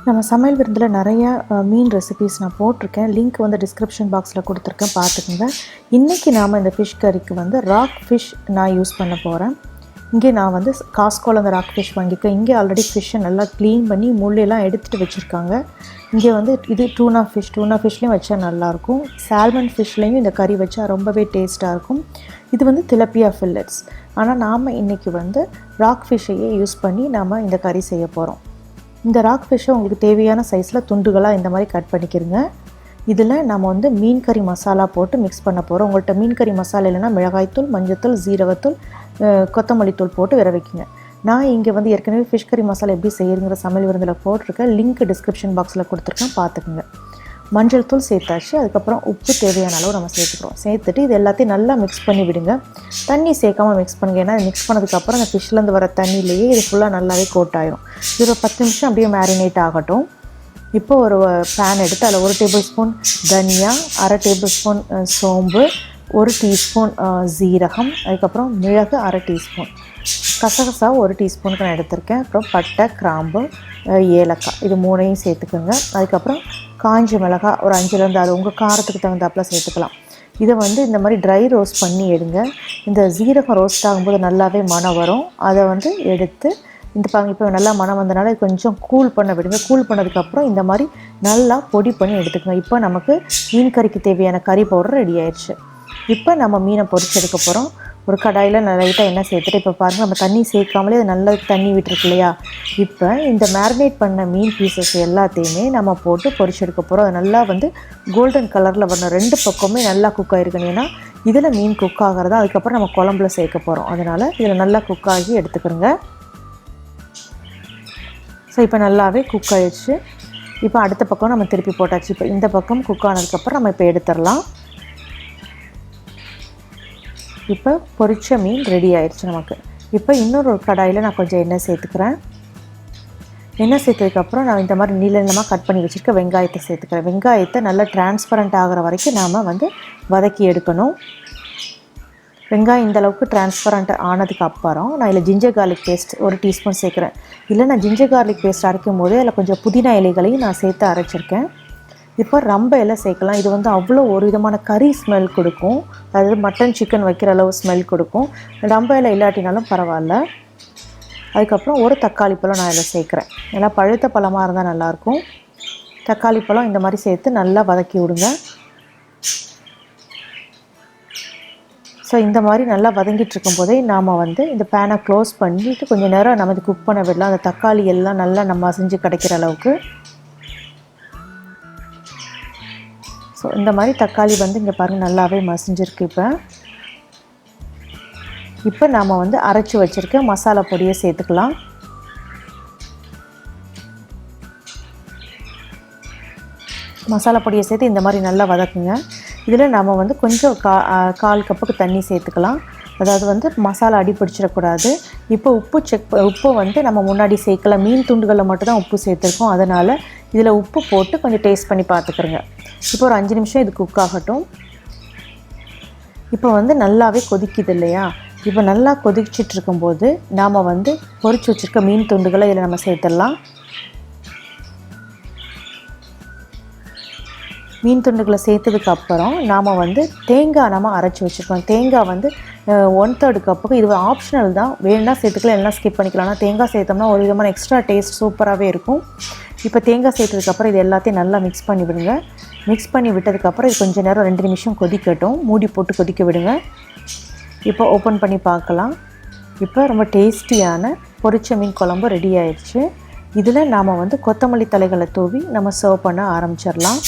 நம்ம சமையல் விருந்தில் நிறைய மீன் ரெசிபீஸ் நான் போட்டிருக்கேன். லிங்க் வந்து டிஸ்கிரிப்ஷன் பாக்ஸில் கொடுத்துருக்கேன், பார்த்துக்குங்க. இன்றைக்கி நாம் இந்த ஃபிஷ் கறிக்கு வந்து ராக் ஃபிஷ் நான் யூஸ் பண்ண போகிறேன். இங்கே நான் வந்து காஸ்கோவில் அந்த ராக் ஃபிஷ் வாங்கியிருக்கேன். இங்கே ஆல்ரெடி ஃபிஷ்ஷை நல்லா க்ளீன் பண்ணி முள்ளையெல்லாம் எடுத்துகிட்டு வச்சுருக்காங்க. இங்கே வந்து இது டூனா ஃபிஷ்லேயும் வச்சா நல்லாயிருக்கும். சால்மன் ஃபிஷ்லேயும் இந்த கறி வச்சா ரொம்பவே டேஸ்ட்டாக இருக்கும். இது வந்து திலப்பியா ஃபில்லட்ஸ். ஆனால் நாம் இன்றைக்கி வந்து ராக் ஃபிஷ்ஷையே யூஸ் பண்ணி நாம் இந்த கறி செய்ய போகிறோம். இந்த ராக் ஃபிஷ்ஷை உங்களுக்கு தேவையான சைஸில் துண்டுகளாக இந்த மாதிரி கட் பண்ணிக்கிறங்க. இதில் நம்ம வந்து மீன் கறி மசாலா போட்டு மிக்ஸ் பண்ண போகிறோம். உங்கள்கிட்ட மீன் கறி மசாலா இல்லைன்னா மிளகாய்த்தூள், மஞ்சத்தூள், ஜீரகத்தூள், கொத்தமல்லி தூள் போட்டு விர வைக்கிங்க. நான் இங்கே வந்து ஏற்கனவே ஃபிஷ் கறி மசாலா எப்படி செய்யுங்கிற சமையல் விருந்தில் போட்டிருக்கேன். லிங்க் டிஸ்கிரிப்ஷன் பாக்ஸில் கொடுத்துருக்கேன், பார்த்துக்குங்க. மஞ்சள் தூள் சேர்த்தாச்சு. அதுக்கப்புறம் உப்பு தேவையான அளவு நம்ம சேர்த்துக்கிறோம். சேர்த்துட்டு இது எல்லாத்தையும் நல்லா மிக்ஸ் பண்ணி விடுங்க. தண்ணி சேர்க்காமல் மிக்ஸ் பண்ணுங்க. ஏன்னா மிக்ஸ் பண்ணதுக்கப்புறம் அந்த ஃபிஷ்லேருந்து வர தண்ணியிலேயே இது ஃபுல்லாக நல்லாவே கோட் ஆகிடும். இது ஒரு 10 நிமிஷம் அப்படியே மேரினேட் ஆகட்டும். இப்போ ஒரு பேன் எடுத்து அதில் 1 டேபிள் ஸ்பூன் தனியா, 1/2 டேபிள் ஸ்பூன் சோம்பு, 1 டீஸ்பூன் ஜீரகம், அதுக்கப்புறம் மிளகு 1/2 டீஸ்பூன், கசகசா 1 டீஸ்பூனுக்கு நான் எடுத்திருக்கேன். அப்புறம் பட்டை, கிராம்பு, ஏலக்காய், இது 3ஐயும் சேர்த்துக்குங்க. அதுக்கப்புறம் காஞ்ச மிளகாய் ஒரு 5லேருந்து 6 உங்கள் காரத்துக்கு தகுந்தாப்பில் சேர்த்துக்கலாம். இதை வந்து இந்த மாதிரி ட்ரை ரோஸ்ட் பண்ணி எடுங்க. இந்த ஜீரகம் ரோஸ்ட் ஆகும்போது நல்லாவே மணம் வரும். அதை வந்து எடுத்து இந்த இப்போ நல்லா மணம் வந்தனால கொஞ்சம் கூல் பண்ண விடுங்க. கூல் பண்ணதுக்கப்புறம் இந்த மாதிரி நல்லா பொடி பண்ணி எடுத்துக்கோங்க. இப்போ நமக்கு மீன் கறிக்கு தேவையான கறி பவுடர் ரெடி ஆயிடுச்சு. இப்போ நம்ம மீனை பொரிச்சு எடுக்க போகிறோம். ஒரு கடாயில் லைட்டாக எண்ணெய் சேர்த்துட்டு இப்போ பாருங்கள், நம்ம தண்ணி சேர்க்காமலே அது நல்லா தண்ணி விட்டுருக்கு இல்லையா. இப்போ இந்த மேரினேட் பண்ண மீன் பீசஸ் எல்லாத்தையுமே நம்ம போட்டு பொரிச்சு எடுக்க போகிறோம். அது நல்லா வந்து கோல்டன் கலரில் வரணும். 2 பக்கமே நல்லா குக் ஆகிருக்கணும். ஏன்னா இதில் மீன் குக் ஆகிறதா அதுக்கப்புறம் நம்ம குழம்புல சேர்க்க போகிறோம். அதனால் இதில் நல்லா குக் ஆகி எடுத்துக்கிறோங்க. ஸோ இப்போ நல்லாவே குக் ஆகிடுச்சு. இப்போ அடுத்த பக்கம் நம்ம திருப்பி போட்டாச்சு. இப்போ இந்த பக்கம் குக் ஆனதுக்கப்புறம் நம்ம இப்போ எடுத்துடலாம். இப்போ பொரிச்ச மீன் ரெடி ஆயிடுச்சு நமக்கு. இப்போ இன்னொரு கடாயில் நான் கொஞ்சம் எண்ணெய் சேர்த்துக்கிறேன். எண்ணெய் சேர்த்ததுக்கப்புறம் நான் இந்த மாதிரி நீளமாக கட் பண்ணி வச்சுருக்க வெங்காயத்தை சேர்த்துக்கிறேன். வெங்காயத்தை நல்லா டிரான்ஸ்பரண்ட் ஆகிற வரைக்கும் நாம் வந்து வதக்கி எடுக்கணும். வெங்காயம் இந்தளவுக்கு டிரான்ஸ்பரண்ட் ஆனதுக்கு அப்புறம் நான் இதில் ஜிஞ்சர் கார்லிக் பேஸ்ட் 1 டீஸ்பூன் சேர்க்குறேன். இல்லை நான் ஜிஞ்சர் கார்லிக் பேஸ்ட் அரைக்கும் போது அதில் கொஞ்சம் புதினா இலைகளையும் நான் சேர்த்து அரைச்சிருக்கேன். இப்போ ரம்ப இலை சேர்க்கலாம். இது வந்து அவ்வளோ ஒரு விதமான கறி ஸ்மெல் கொடுக்கும். அதாவது மட்டன் சிக்கன் வைக்கிற அளவு ஸ்மெல் கொடுக்கும். ரம்ப இலை இல்லாட்டினாலும் பரவாயில்ல. அதுக்கப்புறம் ஒரு தக்காளி பழம் நான் இதில் சேர்க்குறேன். நல்லா பழுத்த பழமாக இருந்தால் நல்லாயிருக்கும். தக்காளி பழம் இந்த மாதிரி சேர்த்து நல்லா வதக்கி விடுங்க. ஸோ இந்த மாதிரி நல்லா வதங்கிட்டு இருக்கும்போதே நாம் வந்து இந்த பேனை க்ளோஸ் பண்ணிவிட்டு கொஞ்சம் நேரம் நம்ம இது குக் பண்ண விடலாம். அந்த தக்காளி எல்லாம் நல்லா நம்ம மசிஞ்சு கிடைக்கிற அளவுக்கு. ஸோ இந்த மாதிரி தக்காளி வந்து இங்கே பாருங்கள் நல்லாவே மசிஞ்சிருக்கு. இப்போ நாம் வந்து அரைச்சி வச்சுருக்க மசாலா பொடியை சேர்த்துக்கலாம். மசாலா பொடியை சேர்த்து இந்த மாதிரி நல்லா வதக்குங்க. இதில் நம்ம வந்து கொஞ்சம் 1/4 கப்புக்கு தண்ணி சேர்த்துக்கலாம். அதாவது வந்து மசாலா அடி பிடிச்சிடக்கூடாது. இப்போ உப்பு வந்து நம்ம முன்னாடி சேர்க்கல, மீன் துண்டுகளில் மட்டும்தான் உப்பு சேர்த்துருக்கோம். அதனால் இதில் உப்பு போட்டு கொஞ்சம் டேஸ்ட் பண்ணி பார்த்துக்குறங்க. இப்போ ஒரு 5 நிமிஷம் இது குக் ஆகட்டும். இப்போ வந்து நல்லாவே கொதிக்குது இல்லையா. இப்போ நல்லா கொதிச்சிட்டு இருக்கும்போது நாம் வந்து பொரிச்சு வச்சுருக்க மீன் துண்டுகளை இதில் நம்ம சேர்த்துடலாம். மீன் துண்டுகளை சேர்த்ததுக்கப்புறம் நாம் வந்து தேங்காய் நம்ம அரைச்சி வச்சுருக்கோம். தேங்காய் வந்து 1/3 கப்புக்கு. இது ஆப்ஷனல் தான், வேணும்னா சேர்த்துக்கலாம், இல்லைனா ஸ்கிப் பண்ணிக்கலாம். ஆனால் தேங்காய் சேர்த்தோம்னா ஒரு விதமான எக்ஸ்ட்ரா டேஸ்ட் சூப்பராகவே இருக்கும். இப்போ தேங்காய் சேர்த்ததுக்கப்புறம் இது எல்லாத்தையும் நல்லா மிக்ஸ் பண்ணி விடுங்க. மிக்ஸ் பண்ணி விட்டதுக்கப்புறம் இது கொஞ்சம் நேரம் 2 நிமிஷம் கொதிக்கட்டும். மூடி போட்டு கொதிக்க விடுங்க. இப்போ ஓப்பன் பண்ணி பார்க்கலாம். இப்போ ரொம்ப டேஸ்டியான பொரிச்ச மீன் குழம்பு ரெடி ஆயிடுச்சு. இதில் நாம் வந்து கொத்தமல்லி தலைகளை தூவி நம்ம சர்வ் பண்ண ஆரம்பிச்சிடலாம்.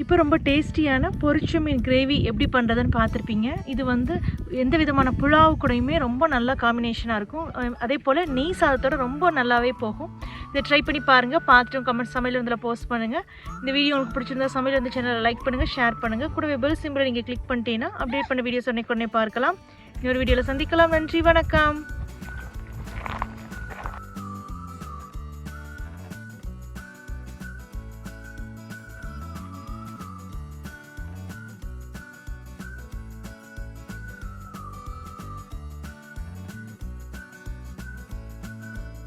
இப்போ ரொம்ப டேஸ்டியான பொரிச்ச மீன் கிரேவி எப்படி பண்ணுறதுன்னு பார்த்துருப்பீங்க. இது வந்து எந்த விதமான புலாவு கூடயுமே ரொம்ப நல்ல காம்பினேஷனாக இருக்கும். அதே போல் நெய் சாதத்தோடு ரொம்ப நல்லாவே போகும். இதை ட்ரை பண்ணி பாருங்கள். பார்த்துட்டு கமெண்ட் சமையல் வந்து போஸ்ட் பண்ணுங்கள். இந்த வீடியோ உங்களுக்கு பிடிச்சிருந்தா சமையல் வந்து சேனலை லைக் பண்ணுங்கள், ஷேர் பண்ணுங்கள். கூடவே பெல் சிம்பிளை நீங்கள் கிளிக் பண்ணிட்டீங்கன்னா அப்டேட் பண்ண வீடியோஸ் உடனே பார்க்கலாம். இன்னொரு வீடியோவில் சந்திக்கலாம். நன்றி, வணக்கம்.